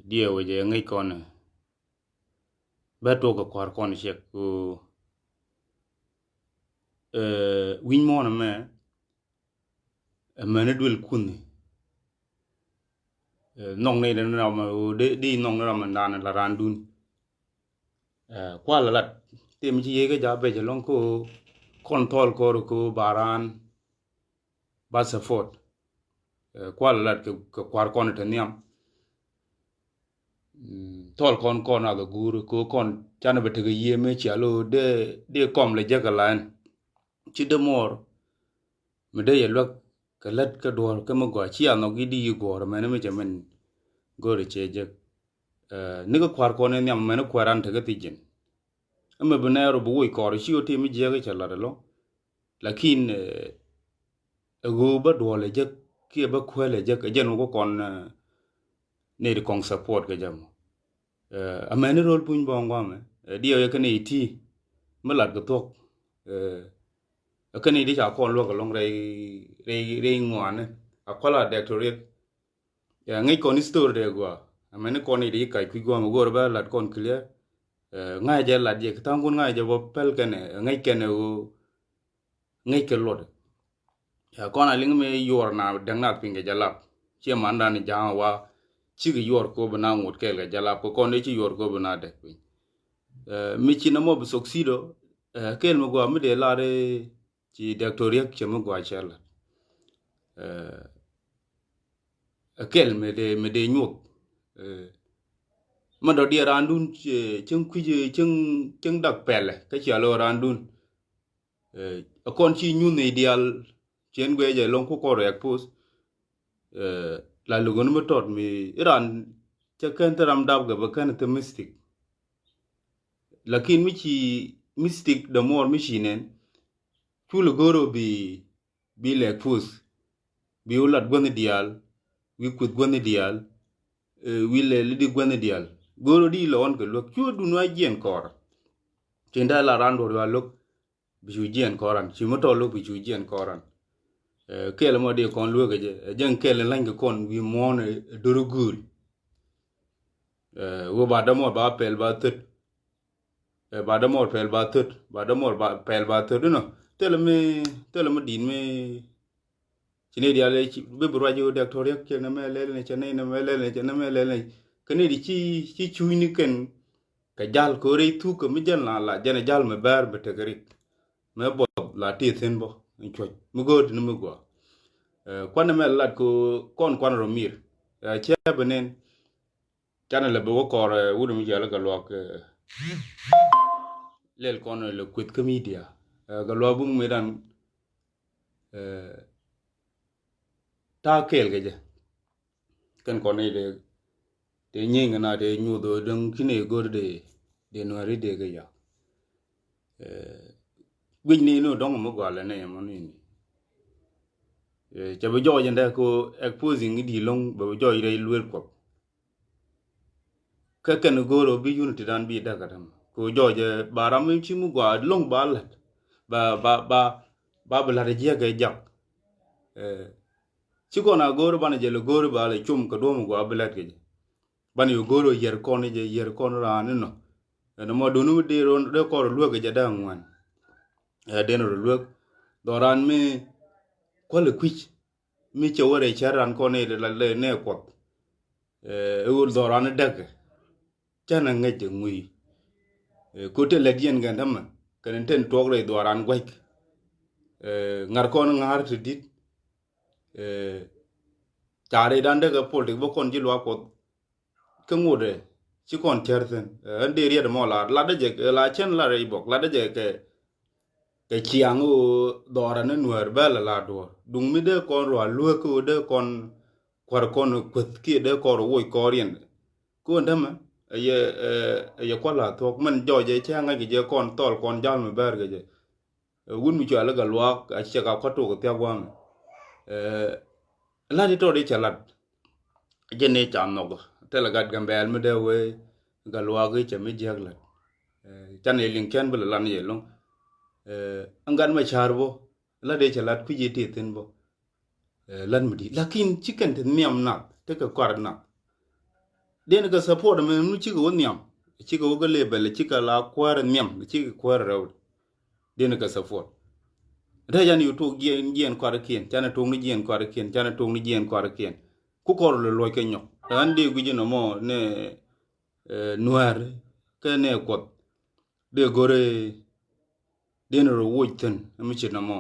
dia waje ngai kon ba to ko kwar kon shek ko win mo na me na dul kun nong ne na ma de di nong na ma na la ran dun kwa la lat tem ji ye ga ja be je long ko kon tol ko baran ba sa fort kwa la lat ko kwar kon ta niam tol kon aga gur ko kon chana bete ga ye me chalo de kom le jaga lan chi de mor me de yelwa ka lat ka dor ka mo go chi ano gi di go me ne me jamen go re che je ni ga kwar kon ne am me ne kwaran ta ga tijin amma bana ro bu wi ko chi o te mi je ga chala lo lakin go ba do le je ki ba kwele je ka je no go kon ne de kong support ga jam amene rol puny bongwame dio yakane iti malat go tok akane di cha kon lo ko long re ngwane akola doctorate ya ngai kon store de gwa amene kon di kai ku gwa mo gor ba lat kon clear ngai je lat je tangun ngai je bo pel kene ngai kene o ngai ke lod ya kon aling me yor na dang pinge jalap che manda ni jawa chi gi yor ko bana ngot kel ga jala ko kon chi yor ko bana de pin mi chi na mo bu soksido kel mo go mi de la re chi doctoria che mo go achala kel me de nyok ma do dia randun chung ku je chung dak pele ka chi alo randun kon chi nyu ne ideal chen gwe je long ko ko rek pus la lugon mo tot mi iran cha kan taram dab ga ba kan te mystic lakin mi chi mystic the more machine chulu goro bi le pus bi ulat gwen dial wi kut gwen dial wi le lidi gwen dial goro di lo on ko lok chu du no jen kor tinda la rando wa lok bi ju jen koran chi mo to lok bi ju jen koran kele mo de kon luoge je jeng kele lange kon wi mon dorogul wo ba da mo ba pel ba tut ba da mo pel ba tut ba da mo ba pel ba tut no tele me din me chine dia le be bro jo doctoria ke na me le ne chene na me le ne chene me le ne kene di chi chu ni ken ka jal ko re tu ko mi jan la jene jal me bar be te gari me bo la ti sen bo ni choj mu go ni mu go kwana me lat ko kon kwana romir che benen chana le bo ko wudu mi jala ga lok lel kon le kwet media ga lo bung me dan ta kel ga je kan kon ne de nyinga na de nyudo dang kine gor de no ri de ga ya gwin ni no dong mo gwa le ne mo ni cha bo jo jende ko exposing di long bo jo ire luel ko ka ken goro bi unity dan bi da kadam ko jo je baram chi mu gwa long balat ba bla de je ga jak chi ko na goro bana je le goro ba le chum ko do mu gwa blat ge bana yo goro yer kon je yer kon ra no no mo do nu de ron de ko lu ge je da ngwan de no lu do ran me ko le kwich mi che wore charan ko ne la le ne ko ul do ran de chana ngeje ngui ko te le dien ga ndam kan ten tok re do ran gwai ngar kon ngar ti dit tare dan de ga politik bo kon ji lo ko ke ngode ci kon terten ande riya de mo la de je la chen la re bok la de je ke chiang o do ran nuer bel la do dung mi de kon ro lu ko de kon kwar kon kwet ki de ko ro wo ko rien ko ndam ye ko la to man jo je changa gi je kon tol kon jal me ber ge je wun mi chala ga lwa a che ga ko to ko pya gwam la di to de chalat je ne cham no go te la gat gambel me de we ga lwa ge che me je la chan e lin ken bel lan ye long angan ma charbo la de chalat ku je te tin bo lan mi di lakin chicken te miam na te ka kwar na den ka support me mu chi ko nyam chi ko ga lebel chi ka la kwar nyam chi ko kwar raw den ka support da yan yu to gien kwar kien chana to ni gien kwar kien chana to ni gien kwar kien ku kor lo lo ke nyok ande gu jino mo ne noir ke ne ko de gore den ro wojten mu chi na mo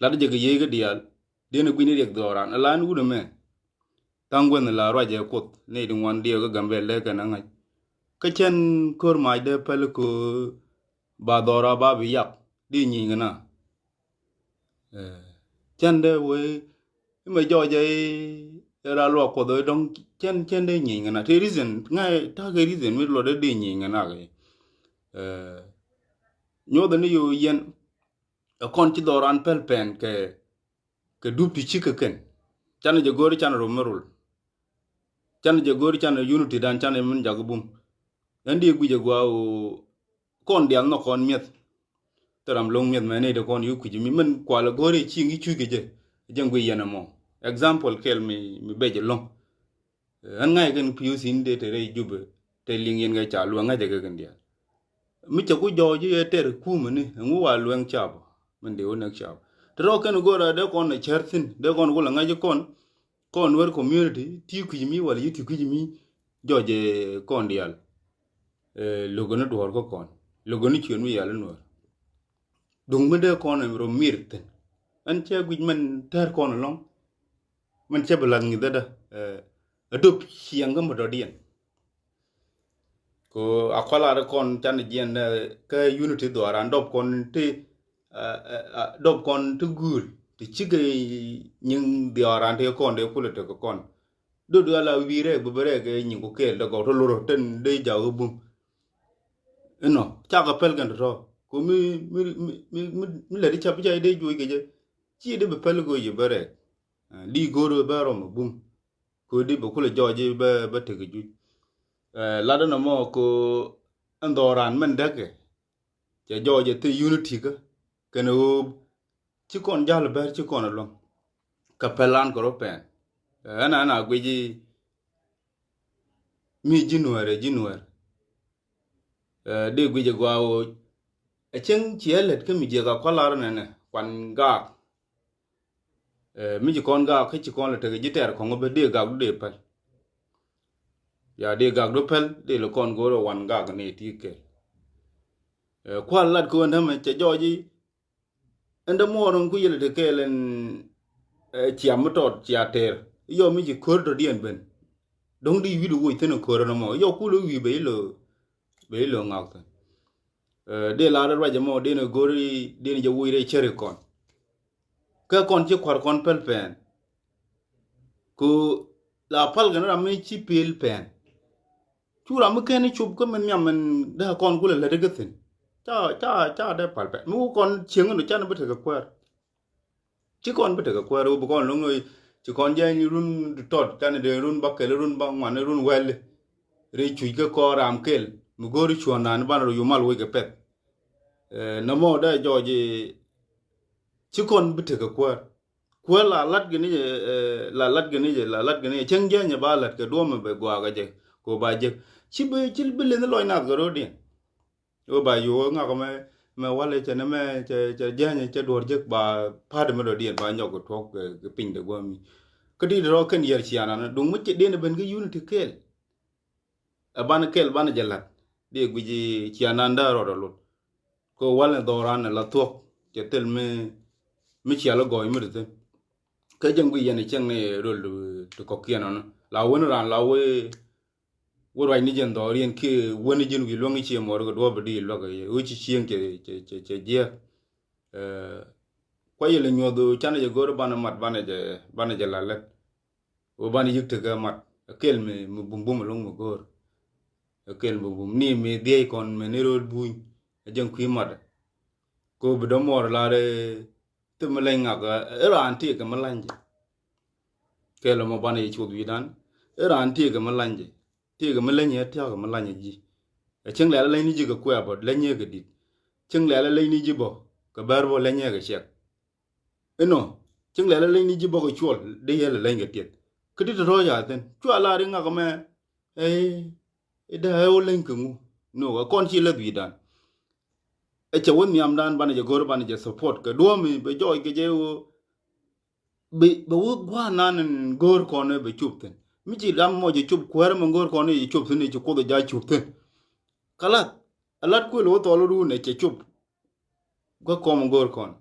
la de ge ye ga dial den gu ni rek doran la nu de me tangwen la ra je ko ne ding wan de ga gambe le ka na ngai ka chen kor mai de pel ko ba dora ba bi yak di nyi ngana chen de we me jo je ra lo ko do dong chen de nyi ngana the reason ngai ta ge reason mi lo de di nyi ngana ge nyo de ni yo yen a kon ti doran pel pen ke du pi chi ke ken chan je gori chan ro merul chan je gori chan unity dan chan min jagubum andi gu je gwa o kon dial no kon miet taram long miet mane de kon yu ku mi men kwa la gori chi ngi chu ge je jeng gu yana mo example kel mi beje long an ngai gen piu sin de te re jube te ling yen ga cha lu nga de ga gen dia mi cha ku jo je ter ku mene ngu wa luang cha bo men de onak cha tro ken go ra de kon na chertin de kon go la nga je kon wer community ti ku mi wala yi ti ku mi jo je kon dial logono dor ko kon logono chien mi yalla no dung me de kon ro mirten an che gu men ter kon long man che balang ni da adup hiang ga mo dien ko akwala re kon chan jien ka unity do ran dop kon ti dop kon tu gul ti chige nyin di ran te kon de kule te ko kon do la wire bu bere ge nyin ko ke da go to loro ten de ja go bum no cha ga pel gan ro ko mi le di cha bi de ju ge je chi de be pel go ye bere li go ro baro mo bum ko di bu kule joje be te ge ju la da no mo ko andoran men de ke je joje te unity ka kene o chi kon jal ber chi kon lo ka pelan ko ro pen ana gwe ji mi jinware de gwe je gwa o chen chielet ke mi je ga kwalar ne kwan ga mi ji kon ga ke chi kon le te ji ter ko be de ga de pel ya de ga do pel de lo kon go ro wan ga ne ti ke kwal lat ko ndam che joji enda moron ku yele de kelen chiam tot chiater yo mi ji kor do dien ben dong di widu wo teno kor no mo yo ku lo wi be lo ngak de la ra je mo de no gori de je wo re chere kon ka kon che kwar kon pel pen ku la pal gan ra mi chi pel pen chura mu ken chup ko men nyam men da kon ku le de gatin cha de pal pen mu kon chieng no cha no be ka kwar chi kon be ka kwar bu kon lo ngoi chi kon je ni run tot kan de run bakel run bang man run wel re chu ke ko ram kel mu gori chuana ni ban ro yumal we ke pet no mo da joji chi kon be ka kwar la lat gni la lat gni chen je nya ba lat ke do me be gwa ga je ko ba je chi be le no loy na go ro di o ba yo nga ko me wale che ne me che je nya che dor je ba pa de me do di ba nyo ko tok ke pin de go mi ko di ro ken yer chi ana dung mu che de ne ben ge unity kel ban kel ban jalat de guji chi ana nda ro ro ko wale do ran la tok che tel me chi ala go mi de ka jang wi yana chang ne ro to ko kiana no la won ran la we wo rai ni jen do rien ke woni jen wi lo ngi chi mo ro do ba di lo ga o chi chien ke je ko yele nyodo chana je gor bana mat bana je la let o bana yikte ga mat kel me bum bum lo mo gor kel bum ni me de kon me ne ro buñ jang kwi mat ko bu do mor la re te me lenga ga era anti ga malanje kelo mo bana yi chudu dan era anti ga malanje ti ga malanye ta ga malanye ji cheng la ni ji ga kwa bo lenye ga dit cheng la ni ji bo ka bar bo lenye ga shek eno cheng la ni ji bo ga chol de yele lenga tiet kedi ro ya ten chwa la ri nga ga me da o len ku no kon chi la bi dan che won yam dan ban je gor ban je support ka do mi be joy ke je o be wo gwa nan gor ko ne be chupten mi ji ram mo je chup kwar mo gor ko ne je chup ne ko da ja chupten kala alat ko lo to lo ru ne che chup ko ko mo gor kon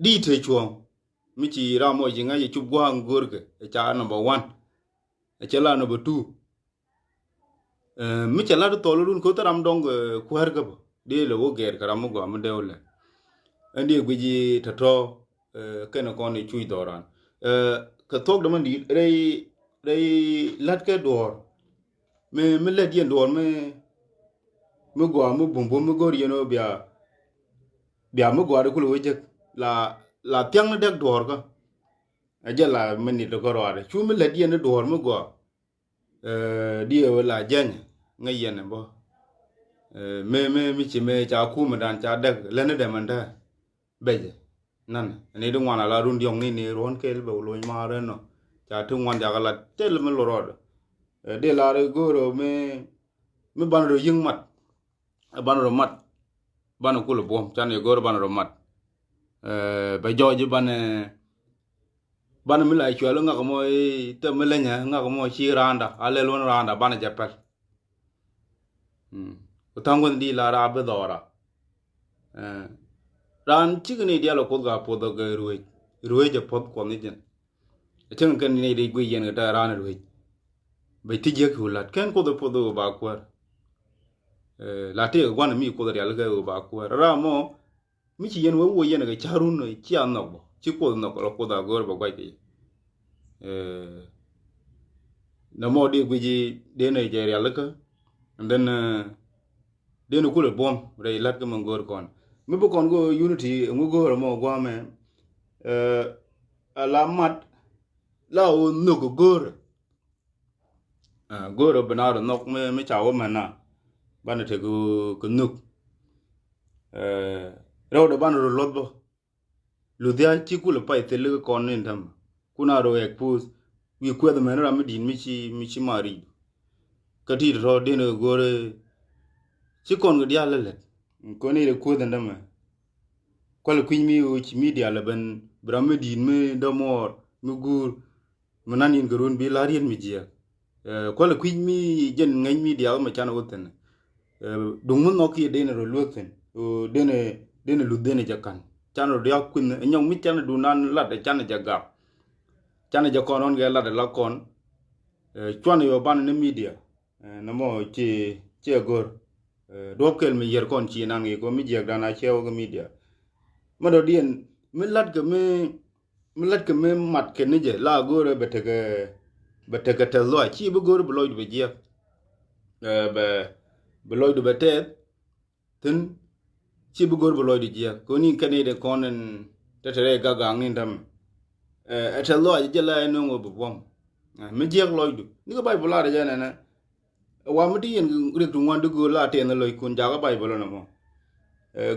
di te chuo mi ji ram mo je nga je chup gwa gor ke cha number 1 che la number 2 mi che la to lo ru ko ta ram dong kwar ga de lo wo ger ka ram go am de ole andi gwiji tato kena koni chui doran ka tok da mandi rei lat ka dor me let yen dor me gwa me bumbo me gor yeno bia me gwa de kulo je la tyang de dor ka ajala meni to goro are chu me let yen dor me gwa die wala jen ngayen bo me chi me cha ku me dan cha de lene de manda beje nan ni dum wana la run diong ni ron kel be lo ma re no cha tu wan ja la tel me lo ro de la re go ro me ban ro ying mat ban ro mat ban ku lo bom chan ye go ban ro mat be jo ji ban mi la chwa lo nga ko mo te me le nya nga ko mo chi randa ale lo randa ban ja pel ko tangon di la ra be dora ran chigni dia lo kodga podo ga ruwe je pod ko ni jen chen kan ni de gwi yen ga ran ruwe be ti je ku lat ken ko do podo ba ko la te gwan mi ko da ga ba ko ra mo mi chi yen wo yen ga charun no chi an no bo chi ko no ko da gor ba gwa ti na mo de gwi ji de Nigeria la ka and then de no ko le bom re lat ga mon gor kon mi bu kon go unity ngu go mo gwa me alamat la o no go gor banaro nok me chawo mana bana te go nuk raw da banaro lodbo ludia ti ku le pai te le kon nin tam kuna ro ek pus wi ku da mena mi din mi chi mari ka ti ro de no gore ci kon go dia le ko ni le ku da ndama ko le kwin mi o ci media la ben bram din me do mor mi gur manan yin garun bi la rien mi je ko le kwin mi jen ngai media ma chan woten dung mun no ki de ne ro luoten o de ne lu de ne jakan chan ro dia kun nyong mi chan du nan la de chan ja gap chan ja kon on ge la de la kon chwan yo ban ne media na mo ci gor do kel mi yer kon ci nan ko mi je dana chew go media ma do dien mi lat ke me mat ke ne je la gore betege te lo ci bu gore bu loy be je be loy be te tin ci bu gore bu loy di je ko ni kane de konen te tere ga ga ngin tam te lo je la no ngo bu bom mi je loy du ni ko bay bu la de je na wa mi di en rek tu wan du go la te na loy kun ja ga bay bu no mo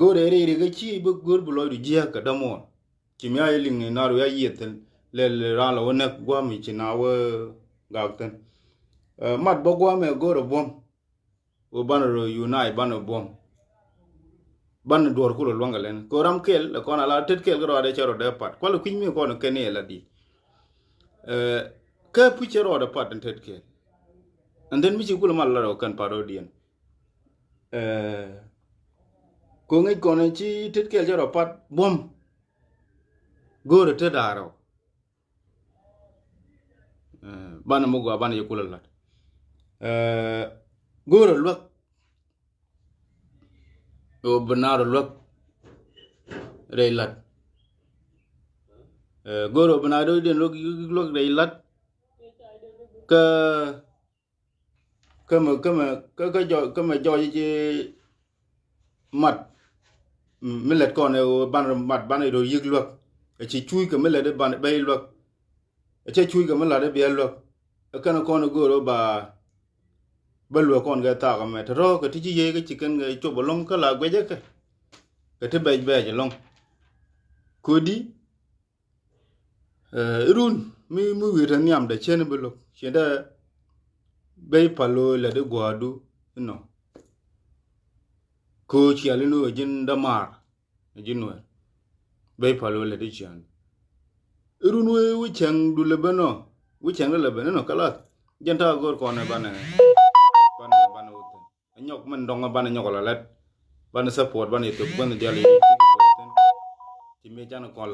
gore re ga ci bu gore bu loy di je ka da mo ci mi ay ling na ro ya yeten le ra la wona gwa mi ci na wa ga ten mat bo gwa me gore bom o ban ro unai ban bom ban dor ku lo ngalen ko ram kel ko na la tet kel ro de chero de pat ko lo kwin mi ko no kene la di ka pu chero de pat tet kel and then mi ci ku lo mal la kan parodien ko ngai ko na ci tet kel chero pat bom gore te daro bana mo gwa bana yekula lat gore lo o banaro lo re lat gore banaro den lo re lat ka jo ji mat millet ko ne ban mat ban ro yig lo ci chuy ka millet ban bay lo ci chuy ka millet be lo kana ko no gore ba lo kon ga ta ka me to ka ti ye ga ci kan ga to bolong ka la gwe je ka te bay je long ko di run mi wi ran yam da chen bu lo che da bay palo la de gwadu no ko chi ale no jin damar jin no bay palo la de chan runwe wi chang du le bano wi chang le bano no kala janta gor ko ne bana bana utan anyok man donga bana nyok la let bana support bana to bana jali ti me jana ko